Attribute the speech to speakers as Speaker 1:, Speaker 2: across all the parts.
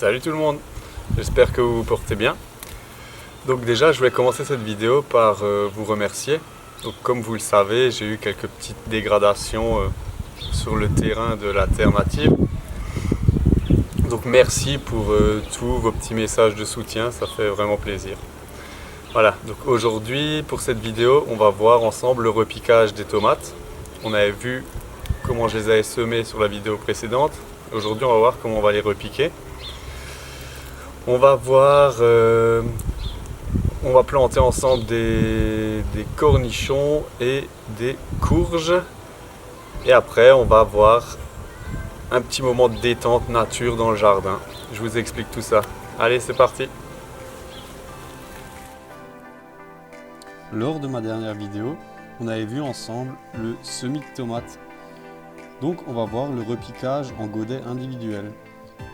Speaker 1: Salut tout le monde, j'espère que vous vous portez bien. Donc déjà, je voulais commencer cette vidéo par vous remercier. Donc comme vous le savez, j'ai eu quelques petites dégradations sur le terrain de la terre native. Donc merci pour tous vos petits messages de soutien, ça fait vraiment plaisir. Voilà, donc aujourd'hui pour cette vidéo, on va voir ensemble le repiquage des tomates. On avait vu comment je les avais semées sur la vidéo précédente. Aujourd'hui, on va voir comment on va les repiquer. On va voir, on va planter ensemble des cornichons et des courges. Et après, on va avoir un petit moment de détente nature dans le jardin. Je vous explique tout ça. Allez, c'est parti! Lors de ma dernière vidéo, on avait vu ensemble le semis de tomates. Donc on va voir le repiquage en godets individuels.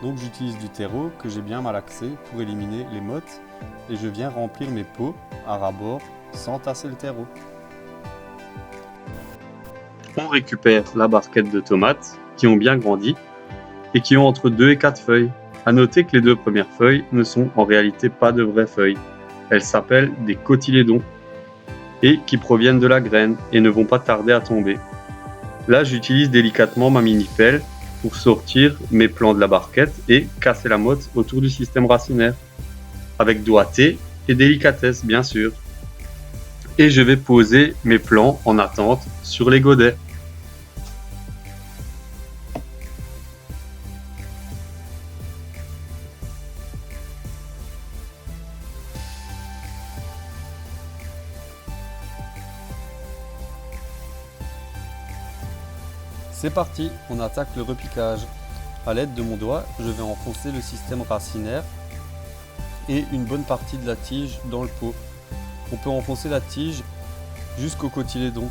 Speaker 1: Donc j'utilise du terreau que j'ai bien malaxé pour éliminer les mottes et je viens remplir mes pots à ras-bord sans tasser le terreau. On récupère la barquette de tomates qui ont bien grandi et qui ont entre 2 et 4 feuilles. A noter que les 2 premières feuilles ne sont en réalité pas de vraies feuilles. Elles s'appellent des cotylédons et qui proviennent de la graine et ne vont pas tarder à tomber. Là, j'utilise délicatement ma mini-pelle pour sortir mes plants de la barquette et casser la motte autour du système racinaire, avec doigté et délicatesse bien sûr. Et je vais poser mes plants en attente sur les godets. C'est parti, on attaque le repiquage. A l'aide de mon doigt, je vais enfoncer le système racinaire et une bonne partie de la tige dans le pot. On peut enfoncer la tige jusqu'au cotylédon,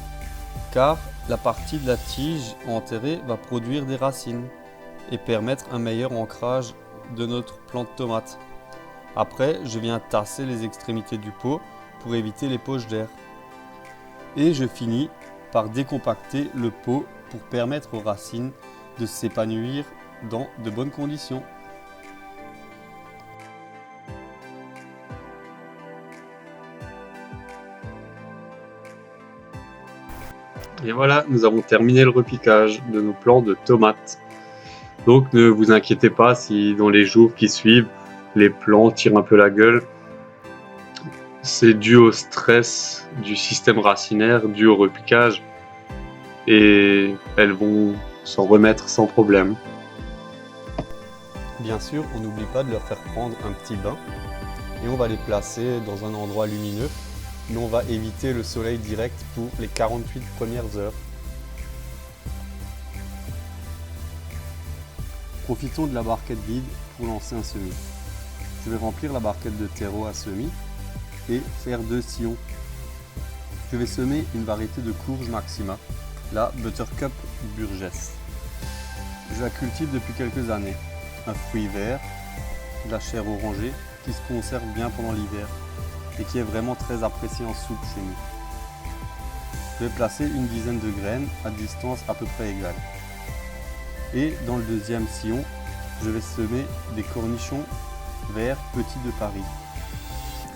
Speaker 1: car la partie de la tige enterrée va produire des racines et permettre un meilleur ancrage de notre plant de tomate. Après, je viens tasser les extrémités du pot pour éviter les poches d'air. Et je finis par décompacter le pot pour permettre aux racines de s'épanouir dans de bonnes conditions. Et voilà, nous avons terminé le repiquage de nos plants de tomates. Donc ne vous inquiétez pas si dans les jours qui suivent, les plants tirent un peu la gueule. C'est dû au stress du système racinaire, dû au repiquage. Et elles vont s'en remettre sans problème. Bien sûr, on n'oublie pas de leur faire prendre un petit bain et on va les placer dans un endroit lumineux, mais on va éviter le soleil direct pour les 48 premières heures. Profitons de la barquette vide pour lancer un semis. Je vais remplir la barquette de terreau à semis et faire 2 sillons. Je vais semer une variété de courge maxima, la Buttercup Burgess. Je la cultive depuis quelques années. Un fruit vert, de la chair orangée qui se conserve bien pendant l'hiver et qui est vraiment très apprécié en soupe chez nous. Je vais placer une dizaine de graines à distance à peu près égale. Et dans le deuxième sillon, je vais semer des cornichons verts petits de Paris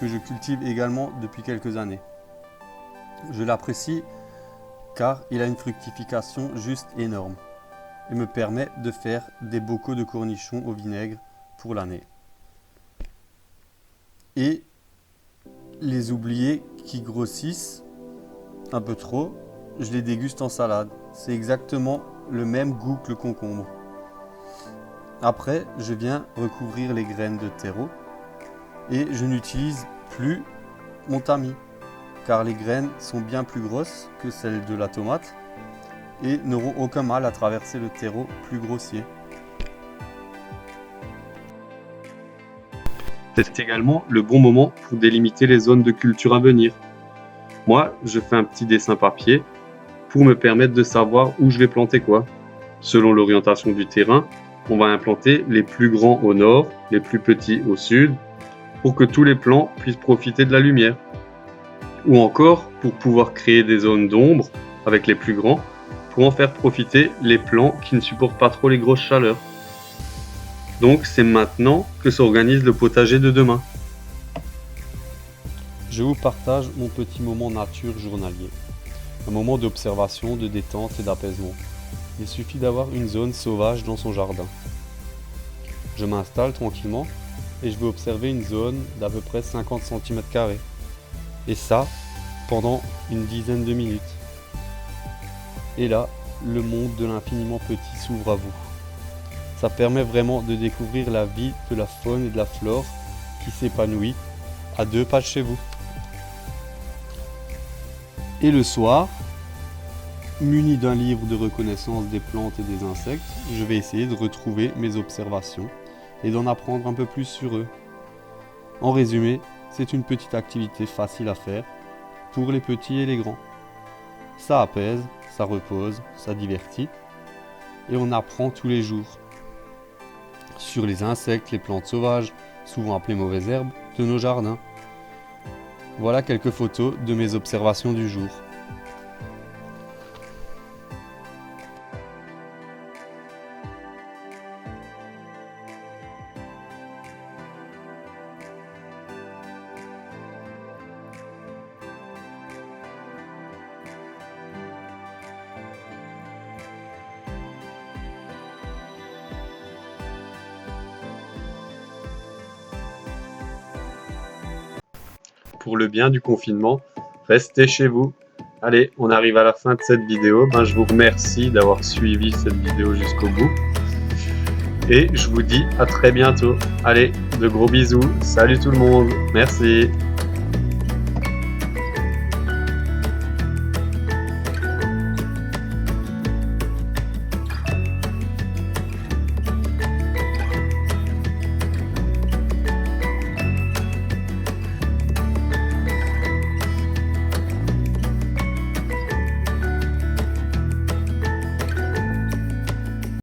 Speaker 1: que je cultive également depuis quelques années. Je l'apprécie car il a une fructification juste énorme et me permet de faire des bocaux de cornichons au vinaigre pour l'année. Et les oubliés qui grossissent un peu trop, je les déguste en salade. C'est exactement le même goût que le concombre. Après, je viens recouvrir les graines de terreau et je n'utilise plus mon tamis car les graines sont bien plus grosses que celles de la tomate et n'auront aucun mal à traverser le terreau plus grossier. C'est également le bon moment pour délimiter les zones de culture à venir. Moi, je fais un petit dessin papier pour me permettre de savoir où je vais planter quoi. Selon l'orientation du terrain, on va implanter les plus grands au nord, les plus petits au sud, pour que tous les plants puissent profiter de la lumière. Ou encore, pour pouvoir créer des zones d'ombre avec les plus grands, pour en faire profiter les plants qui ne supportent pas trop les grosses chaleurs. Donc c'est maintenant que s'organise le potager de demain. Je vous partage mon petit moment nature journalier. Un moment d'observation, de détente et d'apaisement. Il suffit d'avoir une zone sauvage dans son jardin. Je m'installe tranquillement et je vais observer une zone d'à peu près 50 cm². Et ça, pendant une dizaine de minutes. Et là, le monde de l'infiniment petit s'ouvre à vous. Ça permet vraiment de découvrir la vie de la faune et de la flore qui s'épanouit à 2 pas de chez vous. Et le soir, muni d'un livre de reconnaissance des plantes et des insectes, je vais essayer de retrouver mes observations et d'en apprendre un peu plus sur eux. En résumé, c'est une petite activité facile à faire pour les petits et les grands. Ça apaise, ça repose, ça divertit et on apprend tous les jours sur les insectes, les plantes sauvages, souvent appelées mauvaises herbes, de nos jardins. Voilà quelques photos de mes observations du jour. Pour le bien du confinement, restez chez vous. Allez, on arrive à la fin de cette vidéo. Je vous remercie d'avoir suivi cette vidéo jusqu'au bout. Et je vous dis à très bientôt. Allez, de gros bisous. Salut tout le monde. Merci.